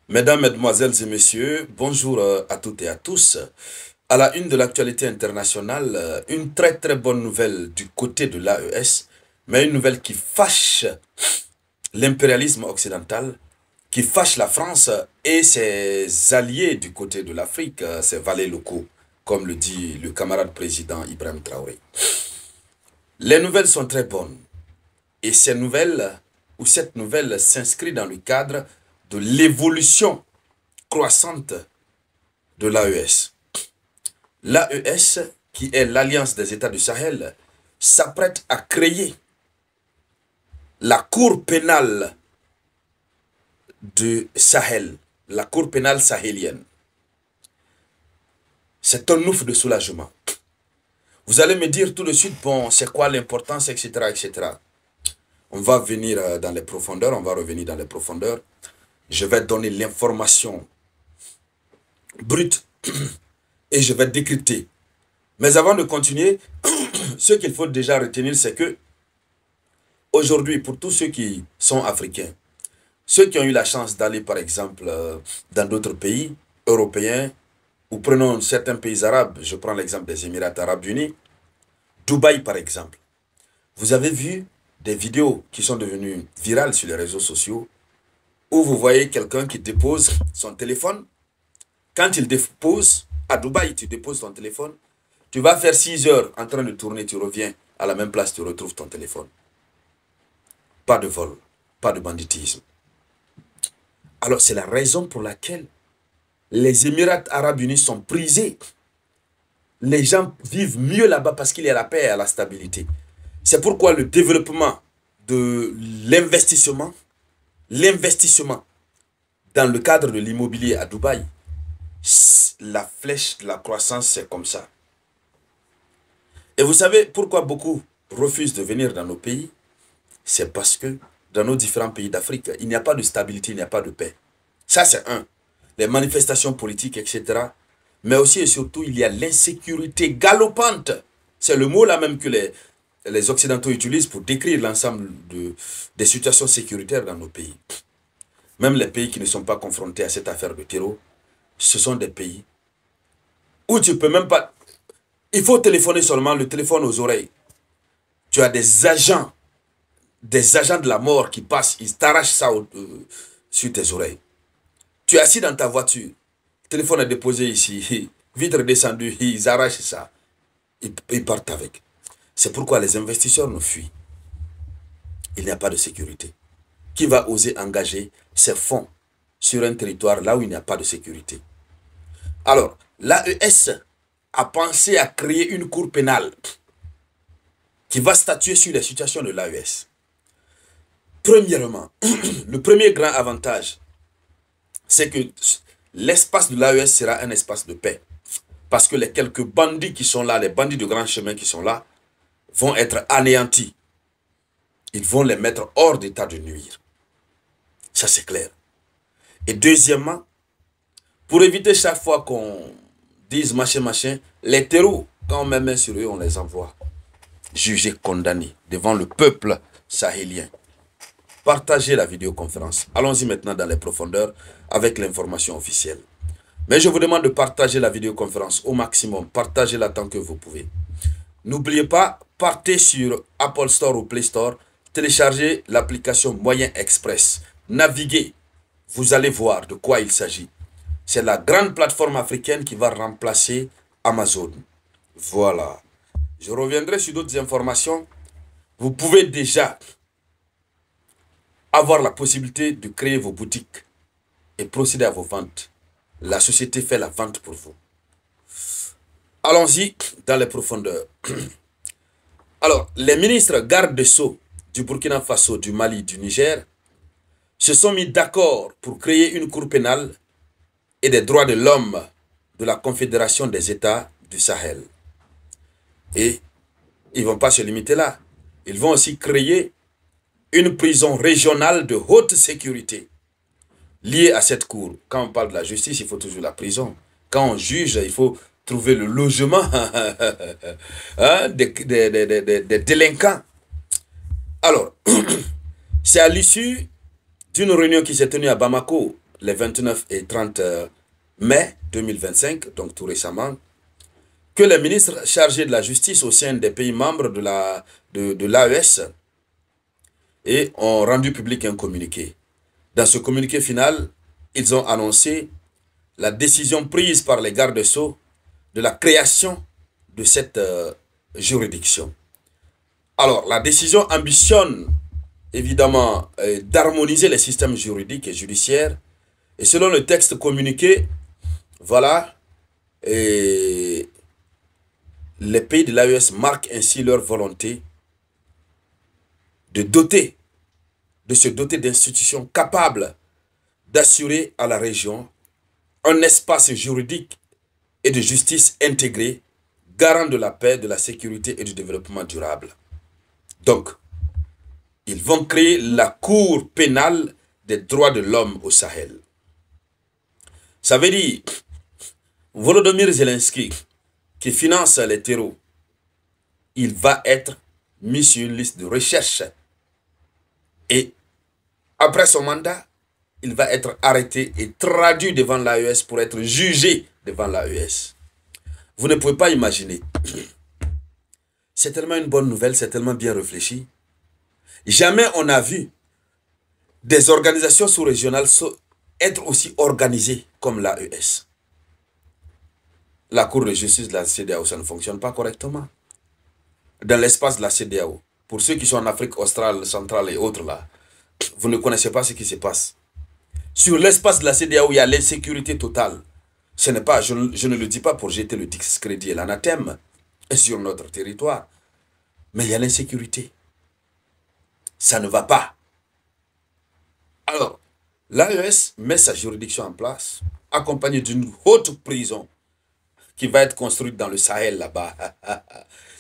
Mesdames, Mesdemoiselles et Messieurs, bonjour à toutes et à tous. À la une de l'actualité internationale, une très bonne nouvelle du côté de l'AES, mais une nouvelle qui fâche l'impérialisme occidental, qui fâche la France et ses alliés du côté de l'Afrique, ses valets locaux, comme le dit le camarade président Ibrahim Traoré. Les nouvelles sont très bonnes et ces nouvelles, ou cette nouvelle s'inscrit dans le cadre de l'évolution croissante de l'AES. L'AES, qui est l'Alliance des États du Sahel, s'apprête à créer la Cour pénale du Sahel, la Cour pénale sahélienne. C'est un ouf de soulagement. Vous allez me dire tout de suite, bon, c'est quoi l'importance, etc., etc. On va venir dans les profondeurs, on va revenir dans les profondeurs. Je vais donner l'information brute et je vais décrypter. Mais avant de continuer, ce qu'il faut déjà retenir, c'est que aujourd'hui, pour tous ceux qui sont africains, ceux qui ont eu la chance d'aller, par exemple, dans d'autres pays européens, ou prenons certains pays arabes, je prends l'exemple des Émirats arabes unis, Dubaï, par exemple. Vous avez vu des vidéos qui sont devenues virales sur les réseaux sociaux, où vous voyez quelqu'un qui dépose son téléphone. Quand il dépose, à Dubaï, tu déposes ton téléphone, tu vas faire 6 heures en train de tourner, tu reviens à la même place, tu retrouves ton téléphone. Pas de vol, pas de banditisme. Alors c'est la raison pour laquelle les Émirats arabes unis sont prisés. Les gens vivent mieux là-bas parce qu'il y a la paix et la stabilité. C'est pourquoi le développement de l'investissement dans le cadre de l'immobilier à Dubaï, la flèche de la croissance, c'est comme ça. Et vous savez pourquoi beaucoup refusent de venir dans nos pays? C'est parce que dans nos différents pays d'Afrique, il n'y a pas de stabilité, il n'y a pas de paix. Ça, c'est un. Les manifestations politiques, etc. Mais aussi et surtout, il y a l'insécurité galopante. C'est le mot là même que les Occidentaux utilisent pour décrire l'ensemble des situations sécuritaires dans nos pays. Même les pays qui ne sont pas confrontés à cette affaire de terreau, ce sont des pays où tu peux même pas... Il faut téléphoner seulement, le téléphone aux oreilles. Tu as des agents de la mort qui passent, ils t'arrachent ça sur tes oreilles. Tu es assis dans ta voiture, le téléphone est déposé ici, vitre descendue, ils arrachent ça, ils partent avec. C'est pourquoi les investisseurs nous fuient. Il n'y a pas de sécurité. Qui va oser engager ses fonds sur un territoire là où il n'y a pas de sécurité? Alors, l'AES a pensé à créer une cour pénale qui va statuer sur les situations de l'AES. Premièrement, le premier grand avantage, c'est que l'espace de l'AES sera un espace de paix. Parce que les quelques bandits qui sont là, les bandits de grand chemin qui sont là, vont être anéantis. Ils vont les mettre hors d'état de nuire. Ça, c'est clair. Et deuxièmement, pour éviter chaque fois qu'on dise machin, les terreaux, quand on met main sur eux, on les envoie jugés, condamnés devant le peuple sahélien. Partagez la vidéoconférence. Allons-y maintenant dans les profondeurs avec l'information officielle. Mais je vous demande de partager la vidéoconférence au maximum. Partagez-la tant que vous pouvez. N'oubliez pas, partez sur Apple Store ou Play Store, téléchargez l'application Moyen Express. Naviguez, vous allez voir de quoi il s'agit. C'est la grande plateforme africaine qui va remplacer Amazon. Voilà. Je reviendrai sur d'autres informations. Vous pouvez déjà avoir la possibilité de créer vos boutiques et procéder à vos ventes. La société fait la vente pour vous. Allons-y dans les profondeurs. Alors, les ministres gardes des Sceaux du Burkina Faso, du Mali, du Niger se sont mis d'accord pour créer une cour pénale et des droits de l'homme de la Confédération des États du Sahel. Et ils ne vont pas se limiter là. Ils vont aussi créer une prison régionale de haute sécurité liée à cette cour. Quand on parle de la justice, il faut toujours la prison. Quand on juge, il faut trouver le logement hein, des délinquants. Alors, c'est à l'issue d'une réunion qui s'est tenue à Bamako, les 29 et 30 mai 2025, donc tout récemment, que les ministres chargés de la justice au sein des pays membres de l'AES ont rendu public un communiqué. Dans ce communiqué final, ils ont annoncé la décision prise par les gardes sceaux de la création de cette juridiction. Alors, la décision ambitionne évidemment d'harmoniser les systèmes juridiques et judiciaires. Et selon le texte communiqué, voilà, et les pays de l'AES marquent ainsi leur volonté de se doter d'institutions capables d'assurer à la région un espace juridique et de justice intégré, garant de la paix, de la sécurité et du développement durable. Donc, ils vont créer la Cour pénale des droits de l'homme au Sahel. Ça veut dire, Volodymyr Zelensky, qui finance les terreaux, il va être mis sur une liste de recherche. Et après son mandat, il va être arrêté et traduit devant l'AES pour être jugé devant l'AES. Vous ne pouvez pas imaginer. C'est tellement une bonne nouvelle, c'est tellement bien réfléchi. Jamais on n'a vu des organisations sous-régionales être aussi organisées comme l'AES. La Cour de justice de la CEDEAO, ça ne fonctionne pas correctement. Dans l'espace de la CEDEAO, pour ceux qui sont en Afrique australe, centrale et autres là, vous ne connaissez pas ce qui se passe. Sur l'espace de la CEDEAO, il y a l'insécurité totale. Ce n'est pas, je ne le dis pas pour jeter le discrédit et l'anathème sur notre territoire. Mais il y a l'insécurité. Ça ne va pas. Alors, l'AES met sa juridiction en place, accompagnée d'une haute prison qui va être construite dans le Sahel là-bas.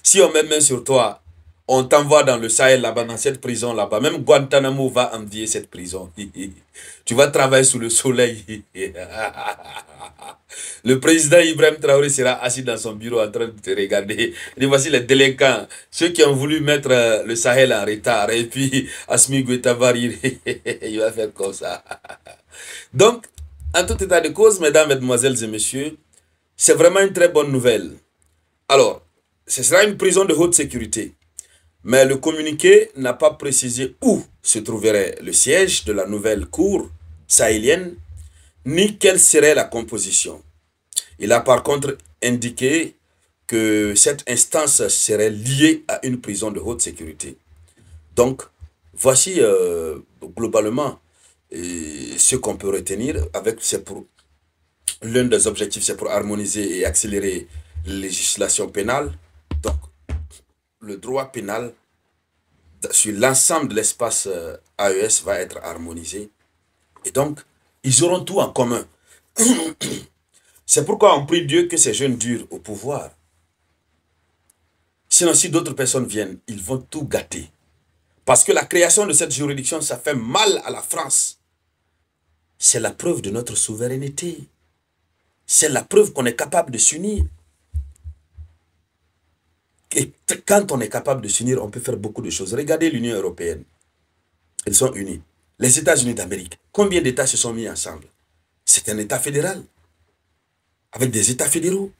Si on met main sur toi, on t'envoie dans le Sahel là-bas, dans cette prison là-bas. Même Guantanamo va envier cette prison. Tu vas travailler sous le soleil. Le président Ibrahim Traoré sera assis dans son bureau en train de te regarder. Et voici les délinquants, ceux qui ont voulu mettre le Sahel en retard. Et puis, Assimi Goïta il va faire comme ça. Donc, en tout état de cause, mesdames, mesdemoiselles et messieurs, c'est vraiment une très bonne nouvelle. Alors, ce sera une prison de haute sécurité. Mais le communiqué n'a pas précisé où se trouverait le siège de la nouvelle cour sahélienne, ni quelle serait la composition. Il a par contre indiqué que cette instance serait liée à une prison de haute sécurité. Donc, voici globalement ce qu'on peut retenir. L'un des objectifs, c'est pour harmoniser et accélérer la législation pénale. Donc, le droit pénal sur l'ensemble de l'espace AES va être harmonisé. Et donc, ils auront tout en commun. C'est pourquoi on prie Dieu que ces jeunes durent au pouvoir. Sinon, si d'autres personnes viennent, ils vont tout gâter. Parce que la création de cette juridiction, ça fait mal à la France. C'est la preuve de notre souveraineté. C'est la preuve qu'on est capable de s'unir. Et quand on est capable de s'unir, on peut faire beaucoup de choses. Regardez l'Union européenne. Ils sont unis. Les États-Unis d'Amérique, combien d'États se sont mis ensemble? C'est un État fédéral. Avec des États fédéraux.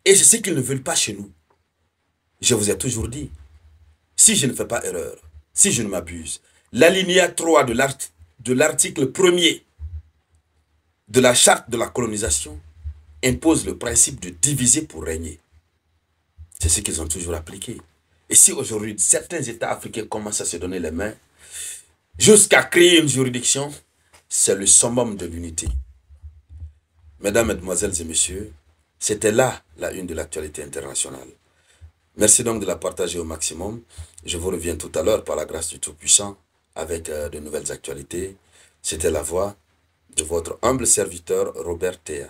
Et c'est ce qu'ils ne veulent pas chez nous. Je vous ai toujours dit, si je ne fais pas erreur, si je ne m'abuse, l'alinéa 3 de l'article 1er de la charte de la colonisation impose le principe de diviser pour régner. C'est ce qu'ils ont toujours appliqué. Et si aujourd'hui, certains États africains commencent à se donner les mains, jusqu'à créer une juridiction, c'est le summum de l'unité. Mesdames, Mesdemoiselles et Messieurs, c'était là la une de l'actualité internationale. Merci donc de la partager au maximum. Je vous reviens tout à l'heure par la grâce du Tout-Puissant avec de nouvelles actualités. C'était la voix de votre humble serviteur Robert Théa.